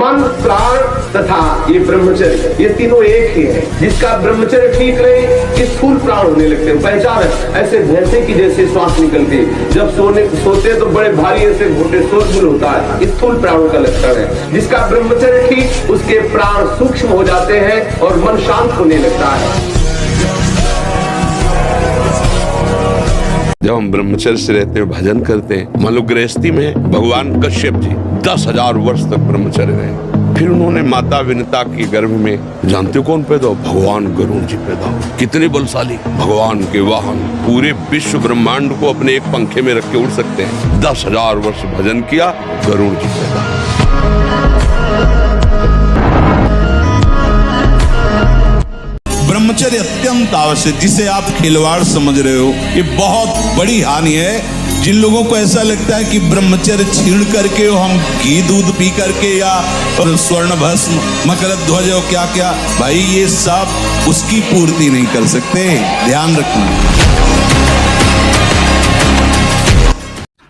मन, प्राण तथा ये ब्रह्मचर्य, ये तीनों एक ही है। जिसका ब्रह्मचर्य ठीक रहे कि स्थूल प्राण होने लगते हैं। पहचान ऐसे भैंसे की जैसे श्वास निकलती है, जब सोते तो बड़े भारी ऐसे घोटे शोरगुल होता है, स्थूल प्राणों का लक्षण है। जिसका ब्रह्मचर्य ठीक, उसके प्राण सूक्ष्म हो जाते हैं और मन शांत होने लगता है। जब हम ब्रह्मचर्य से रहते हैं, भजन करते हैं, मान लो गृहस्थी में भगवान कश्यप जी 10,000 वर्ष तक ब्रह्मचर्य रहे। फिर उन्होंने माता विनता के गर्भ में जानते हो कौन पैदा हो? भगवान गरुड़ जी पैदा हो। कितने बलशाली, भगवान के वाहन, पूरे विश्व ब्रह्मांड को अपने एक पंखे में रख के उड़ सकते हैं। 10,000 वर्ष भजन किया, गरुड़ जी पैदा हो। ब्रह्मचर्य अत्यंत आवश्यक, जिसे आप खिलवाड़ समझ रहे हो, ये बहुत बड़ी हानि है। जिन लोगों को ऐसा लगता है कि ब्रह्मचर्य छीण करके हम घी दूध पी करके या स्वर्ण भस्म, मकर ध्वज और क्या क्या, भाई ये सब उसकी पूर्ति नहीं कर सकते, ध्यान रखना।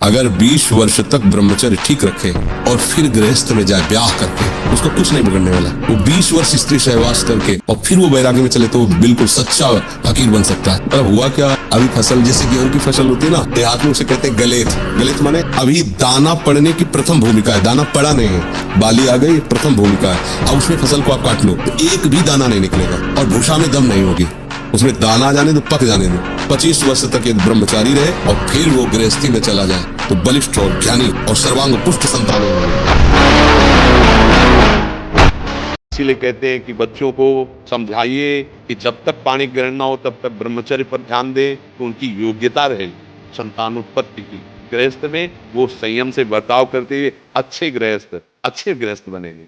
अगर 20 वर्ष तक ब्रह्मचर्य ठीक रखे और फिर गृहस्थ में जाए ब्याह करके, उसको कुछ नहीं बिगड़ने वाला। वो 20 वर्ष स्त्री सहवास करके और फिर वो वैराग्य में चले तो वो बिल्कुल सच्चा फकीर बन सकता है। पर हुआ क्या, अभी फसल जैसे गेहूं की फसल होती है ना, देहात में उसे कहते हैं गलेत। गलेत माने अभी दाना पड़ने की प्रथम भूमिका है, दाना पड़ा नहीं है, बाली आ गई, प्रथम भूमिका है। अब उसमें फसल को आप काट लो तो एक भी दाना नहीं निकलेगा और भूषा में दम नहीं होगी। उसमें दाना जाने दो, पक जाने दो। 25 वर्ष तक एक ब्रह्मचारी रहे और फिर वो गृहस्थी में चला जाए तो बलिष्ठ और ज्ञानी और सर्वांग पुष्ट संतान होगा। इसीलिए कहते हैं कि बच्चों को समझाइए कि जब तक पाणी ग्रहण न हो तब तक ब्रह्मचर्य पर ध्यान दें, तो उनकी योग्यता रहे संतान उत्पत्ति की। गृहस्थ में वो संयम से बर्ताव करते हुए अच्छे गृहस्थ बनेंगे।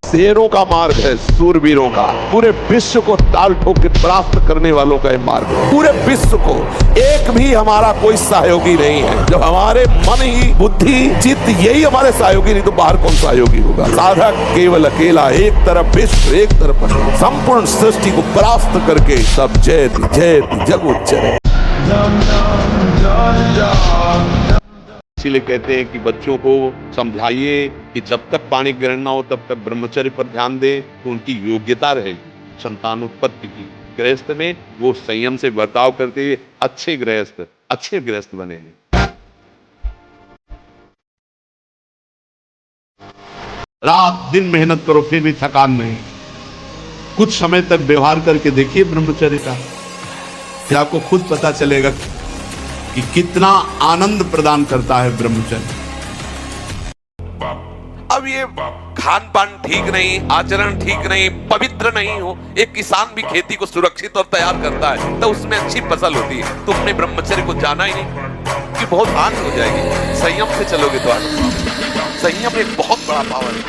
शेरों का मार्ग है, सूरवीरों का, पूरे विश्व को ताल ठोक के परास्त करने वालों का ये मार्ग है। पूरे विश्व को, एक भी हमारा कोई सहयोगी नहीं है। जब हमारे मन ही, बुद्धि, चित्त यही हमारे सहयोगी, नहीं तो बाहर कौन सहयोगी होगा। साधक केवल अकेला, एक तरफ विश्व, एक तरफ संपूर्ण सृष्टि को परास्त करके सब जयति जयति जग उच्चरे। इसीलिए कहते हैं कि बच्चों को समझाइए कि जब तक पाणी ग्रहण न हो तब तक ब्रह्मचर्य पर ध्यान दें, तो उनकी योग्यता रहे संतान उत्पत्ति की। गृहस्थ में वो संयम से बर्ताव करते हुए अच्छे गृहस्थ बनेंगे। रात दिन मेहनत करो फिर भी थकान नहीं। कुछ समय तक व्यवहार करके देखिए ब्रह्मचर्य का, फिर आपको खुद पता चलेगा कि कितना आनंद प्रदान करता है ब्रह्मचर्य। अब ये खान पान ठीक नहीं, आचरण ठीक नहीं, पवित्र नहीं हो, एक किसान भी खेती को सुरक्षित और तैयार करता है तो उसमें अच्छी फसल होती है। तुमने ब्रह्मचर्य को जाना ही नहीं कि बहुत हानि हो जाएगी। संयम से चलोगे तो आगे। संयम एक बहुत बड़ा पावर है।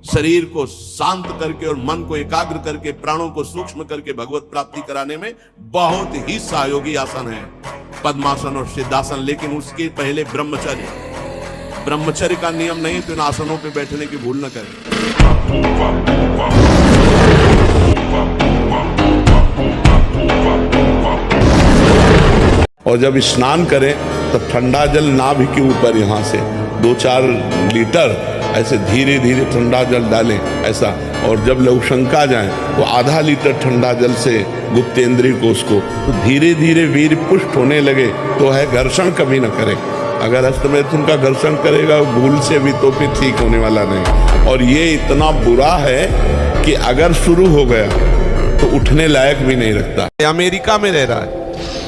शरीर को शांत करके और मन को एकाग्र करके, प्राणों को सूक्ष्म करके भगवत प्राप्ति कराने में बहुत ही सहयोगी आसन है पद्मासन और सिद्धासन। लेकिन उसके पहले ब्रह्मचर्य का नियम नहीं तो इन आसनों पे बैठने की भूल न करें। और जब स्नान करें तब ठंडा जल नाभि के ऊपर यहाँ से 2-4 लीटर ऐसे धीरे धीरे ठंडा जल डालें ऐसा। और जब लघुशंका जाएं तो आधा लीटर ठंडा जल से गुप्तेंद्रिय कोष को तो धीरे धीरे वीर पुष्ट होने लगे तो है घर्षण कभी न करें। अगर हस्तमैथुन का घर्षण करेगा भूल से भी तो फिर ठीक होने वाला नहीं। और ये इतना बुरा है कि अगर शुरू हो गया तो उठने लायक भी नहीं रखता। अमेरिका में रह रहा है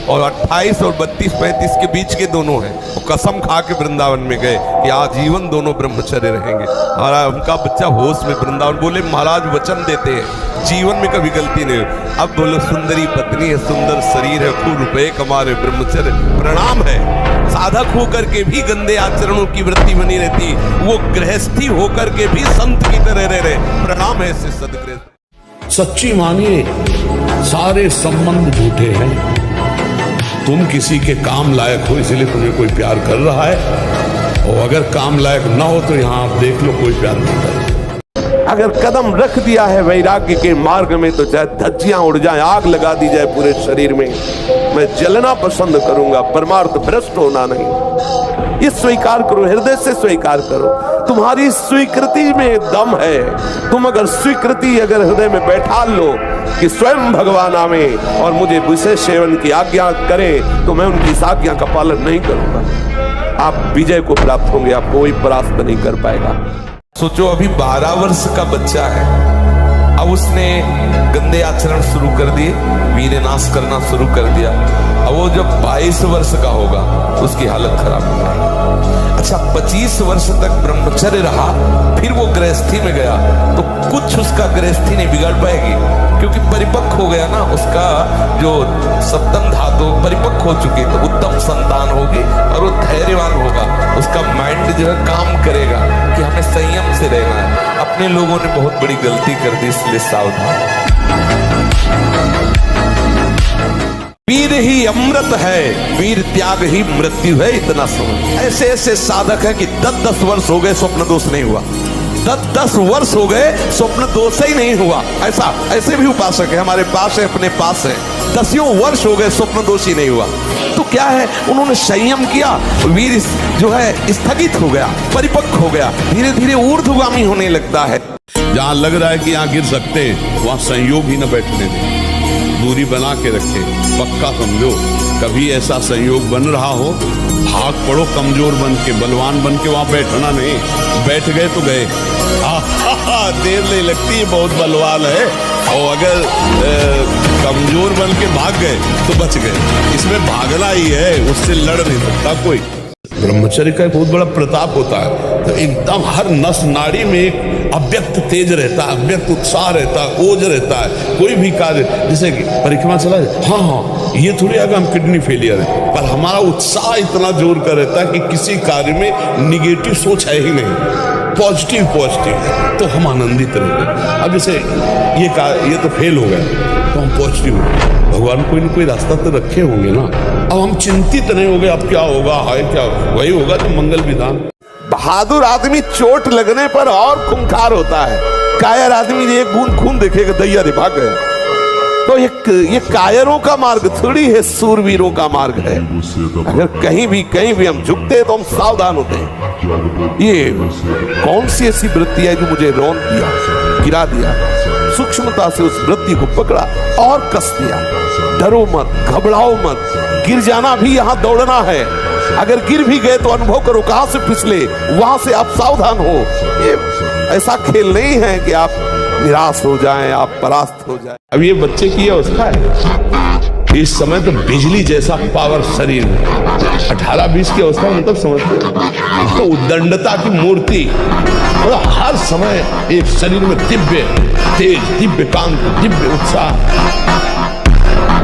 और 28 और 32-35 के बीच के दोनों हैं। वो कसम खा के वृंदावन में गए कि आजीवन दोनों ब्रह्मचर्य रहेंगे। और उनका बच्चा होश में वृंदावन, बोले महाराज वचन देते हैं जीवन में कभी गलती नहीं हो। अब बोलो सुंदरी पत्नी है, सुंदर शरीर है, खूब रुपए कमा रहे, ब्रह्मचर्य प्रणाम है। साधक होकर के भी गंदे आचरणों की वृत्ति बनी रहती, वो गृहस्थी होकर के भी संत की तरह रह रहे, प्रणाम है इससे सदगृहस्थ। सच्ची मानिए सारे संबंध झूठे हैं। तुम किसी के काम लायक हो इसलिए तुम्हें कोई प्यार कर रहा है, और अगर काम लायक ना हो तो यहाँ आप देख लो कोई प्यार नहीं कर रहा। अगर कदम रख दिया है वैराग्य के मार्ग में तो चाहे धज्जियां उड़ जाए, आग लगा दी जाए पूरे शरीर में, मैं जलना पसंद करूंगा, परमार्थ भ्रष्ट होना नहीं। ये स्वीकार करो, हृदय से स्वीकार करो। तुम्हारी स्वीकृति में दम है। तुम अगर स्वीकृति अगर हृदय में बैठा लो कि स्वयं भगवान आवे और मुझे विशेष सेवन की आज्ञा करें, तो मैं उनकी इस आज्ञा का पालन नहीं करूंगा, आप विजय को प्राप्त होंगे, आप कोई परास्त नहीं कर पाएगा। सोचो अभी 12 वर्ष का बच्चा है, अब उसने गंदे आचरण शुरू कर दिए, वीर्य नाश करना शुरू कर दिया। अब वो जब 22 वर्ष का होगा उसकी हालत खराब हो जाएगी। अच्छा 25 वर्ष तक ब्रह्मचर्य रहा, फिर वो गृहस्थी में गया तो कुछ उसका गृहस्थी नहीं बिगाड़ पाएगी, क्योंकि परिपक्व हो गया ना, उसका जो सप्तम धातु परिपक्व हो चुकी, तो उत्तम संतान होगी और वो धैर्यवान होगा। उसका माइंड जो है काम करेगा कि हमें संयम से रहना है। अपने लोगों ने बहुत बड़ी गलती कर दी, इसलिए सावधान। वीर ही अमृत है, वीर त्याग ही मृत्यु है, इतना समझ। ऐसे ऐसे साधक है कि 10-10 वर्ष हो गए स्वप्न दोष नहीं हुआ, 10-10 वर्ष हो गए स्वप्न दोष ही नहीं हुआ। ऐसे भी उपासक है हमारे पास है, अपने पास है, 10 वर्ष हो गए स्वप्न दोष ही नहीं हुआ। तो क्या है, उन्होंने संयम किया, वीर जो है स्थगित हो गया, परिपक्व हो गया, धीरे धीरे ऊर्ध्वगामी होने लगता है। जहां लग रहा है कि यहाँ गिर सकते हैं वहां संयोग ही न बैठने दें, दूरी बना के रखे, पक्का समझो। कभी ऐसा संयोग बन रहा हो, भाग पड़ो कमजोर बन के, बलवान बन के, वहां बैठना नहीं। बैठ गए तो गए, देर नहीं लगती है, बहुत बलवान है। और अगर कमजोर बन के भाग गए तो बच गए। इसमें भागना ही है, उससे लड़ नहीं सकता कोई। ब्रह्मचर्य का एक बहुत बड़ा प्रताप होता है, तो एकदम हर नस नाड़ी में एक अव्यक्त तेज रहता है, अव्यक्त उत्साह रहता है, ओज रहता है। कोई भी कार्य, जैसे कि परिक्रमा चला जाए, हाँ ये थोड़ी अगर हम किडनी फेलियर है, पर हमारा उत्साह इतना जोर का रहता है कि किसी कार्य में निगेटिव सोच है ही नहीं, पॉजिटिव तो हम आनंदित रहते हैं। अब जैसे ये तो फेल हो गया तो हम पॉजिटिव हो गए, भगवान कोई न कोई रास्ता तो रखे होंगे ना। अब हम चिंतित नहीं हो गए अब क्या होगा, हाय क्या वही होगा तो मंगल विधान। बहादुर आदमी चोट लगने पर और खूंखार होता है, कायर आदमी एक बूंद खून देखेगा दैया रे भाग गया। तो ये कायरों का मार्ग थोड़ी है, सूरवीरों का मार्ग है। अगर कहीं भी हम झुकते हैं तो हम सावधान होते हैं। ये कौन सी ऐसी वृत्ति है जो मुझे रौंद दिया, गिरा दिया, सूक्ष्मता से उस वृत्ति को पकड़ा और कस दिया। डरो मत, घबराओ मत, गिर जाना भी यहाँ दौड़ना है। अगर गिर भी गए तो अनुभव करो कहां से फिसले, वहां से आप सावधान हो। ये ऐसा खेल नहीं है कि आप निराश हो जाएं, आप परास्त हो जाएं। अब ये बच्चे की अवस्था है, इस समय तो बिजली जैसा पावर शरीर है। 18-20 की अवस्था मतलब समझते हो, तो उद्दंडता की मूर्ति, मतलब हर समय एक शरीर में दिव्य तेज, दिव्य कांति, दिव्य उत्साह।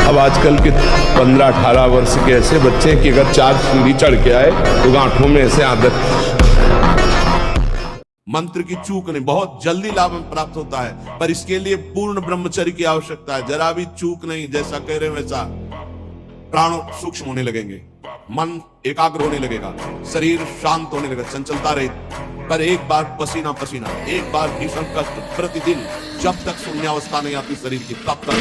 अब आजकल के 15-18 वर्ष के ऐसे बच्चे कि अगर 4 सीढ़ी चढ़ के आए तो गांठों में ऐसे आदत। मंत्र की चूक नहीं, बहुत जल्दी लाभ प्राप्त होता है, पर इसके लिए पूर्ण ब्रह्मचर्य की आवश्यकता है। जरा भी चूक नहीं, जैसा कह रहे वैसा प्राण सूक्ष्म होने लगेंगे, मन एकाग्र होने लगेगा, शरीर शांत होने लगेगा, चंचलता रहित। पर एक बार पसीना, एक बार भीषण कष्ट प्रतिदिन, जब तक शून्यावस्था नहीं आती शरीर की, तब तक।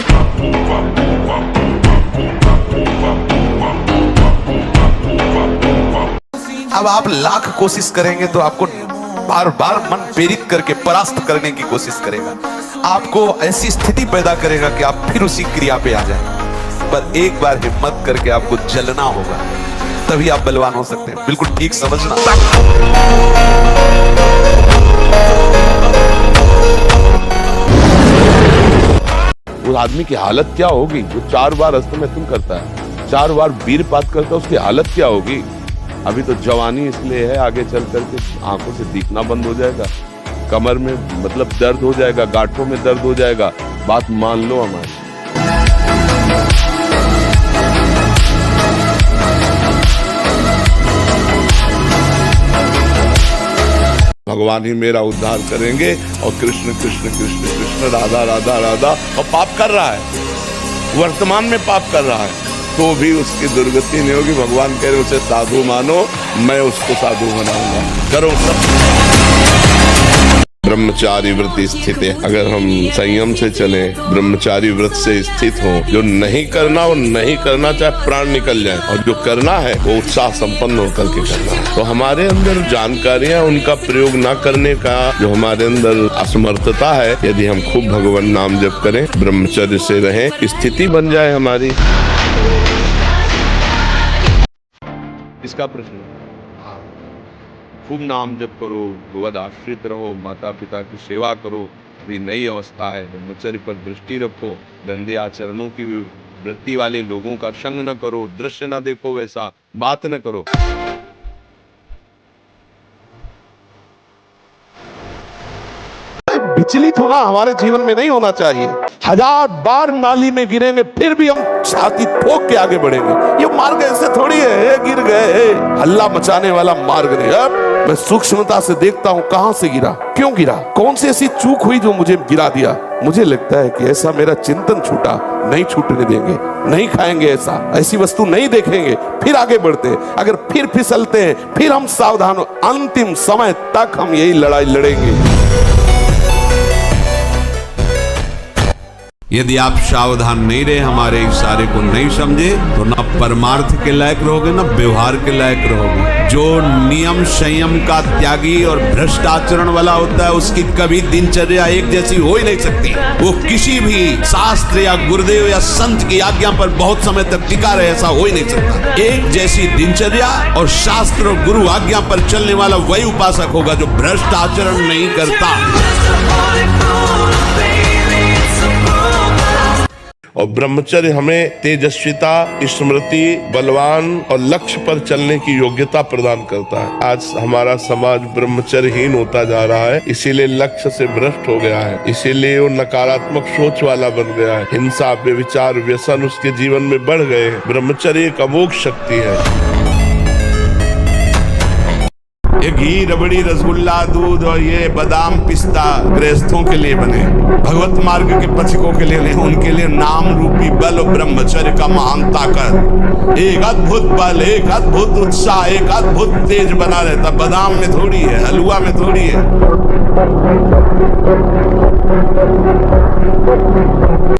अब आप लाख कोशिश करेंगे तो आपको बार बार मन प्रेरित करके परास्त करने की कोशिश करेगा, आपको ऐसी स्थिति पैदा करेगा कि आप फिर उसी क्रिया पे आ जाएं। पर एक बार हिम्मत करके आपको जलना होगा, तभी आप बलवान हो सकते हैं। बिल्कुल ठीक समझना। उस आदमी की हालत क्या होगी जो 4 बार अस्तमैथुन करता है, 4 बार वीरपात करता है, उसकी हालत क्या होगी। अभी तो जवानी इसलिए है, आगे चल करके आंखों से दिखना बंद हो जाएगा, कमर में मतलब दर्द हो जाएगा, गांठों में दर्द हो जाएगा। बात मान लो हमारी। भगवान ही मेरा उद्धार करेंगे, और कृष्ण कृष्ण कृष्ण कृष्ण, राधा राधा राधा, और पाप कर रहा है, वर्तमान में पाप कर रहा है, तो भी उसकी दुर्गति नहीं होगी। भगवान कह रहे उसे साधु मानो, मैं उसको साधु बनाऊंगा। करो सब। ब्रह्मचारी व्रत स्थित है। अगर हम संयम से चले, ब्रह्मचारी व्रत से स्थित हो, जो नहीं करना वो नहीं करना, चाहे प्राण निकल जाए, और जो करना है वो उत्साह संपन्न होकर के करना है। तो हमारे अंदर जानकारियां, उनका प्रयोग न करने का जो हमारे अंदर असमर्थता है, यदि हम खूब भगवान नाम जप करें, ब्रह्मचर्य से रहें, स्थिति बन जाए हमारी। इसका प्रश्न, खूब नाम जप करो, भगवद आश्रित रहो, माता पिता की सेवा करो, अभी नई अवस्था है, ब्रह्मचर्य पर दृष्टि रखो, गंदे आचरणों की वृत्ति वाले लोगों का संग न करो, दृश्य न देखो, वैसा बात न करो। विचलित होना हमारे जीवन में नहीं होना चाहिए। 1000 बार नाली में गिरेंगे फिर भी हम छाती ठोक के आगे बढ़ेंगे। ये मार्ग ऐसे थोड़ी है, गिर गए, हल्ला मचाने वाला मार्ग नहीं। अब मैं सूक्ष्मता से देखता हूँ कहां से गिरा, क्यों गिरा, कौन सी ऐसी चूक हुई जो मुझे गिरा दिया। मुझे लगता है कि ऐसा मेरा चिंतन छूटा, नहीं छूटने देंगे, नहीं खाएंगे ऐसी वस्तु नहीं देखेंगे, फिर आगे बढ़ते हैं। अगर फिर फिसलते हैं, फिर हम सावधान हो, अंतिम समय तक हम यही लड़ाई लड़ेंगे। यदि आप सावधान नहीं रहे, हमारे इशारे को नहीं समझे, तो ना परमार्थ के लायक रहोगे, ना व्यवहार के लायक रहोगे। जो नियम संयम का त्यागी और भ्रष्ट आचरण वाला होता है, उसकी कभी दिनचर्या एक जैसी हो ही नहीं सकती। वो किसी भी शास्त्र या गुरुदेव या संत की आज्ञा पर बहुत समय तक टिका रहे, ऐसा हो ही नहीं सकता। एक जैसी दिनचर्या और शास्त्र और गुरु आज्ञा पर चलने वाला वही उपासक होगा जो भ्रष्ट आचरण नहीं करता। और ब्रह्मचर्य हमें तेजस्विता, स्मृति, बलवान और लक्ष्य पर चलने की योग्यता प्रदान करता है। आज हमारा समाज ब्रह्मचर्यहीन होता जा रहा है, इसीलिए लक्ष्य से भ्रष्ट हो गया है, इसीलिए वो नकारात्मक सोच वाला बन गया है। हिंसा, व्यभिचार, व्यसन उसके जीवन में बढ़ गए हैं। ब्रह्मचर्य एक अमोघ शक्ति है। ये घी, रबड़ी, रसगुल्ला, दूध और ये बादाम, पिस्ता गृहस्थों के लिए बने, भगवत मार्ग के पथिकों के लिए नहीं। उनके लिए नाम रूपी बल और ब्रह्मचर्य का महान ताकत, एक अद्भुत बल, एक अद्भुत उत्साह, एक अद्भुत तेज बना रहता। बादाम में थोड़ी है, हलवा में थोड़ी है।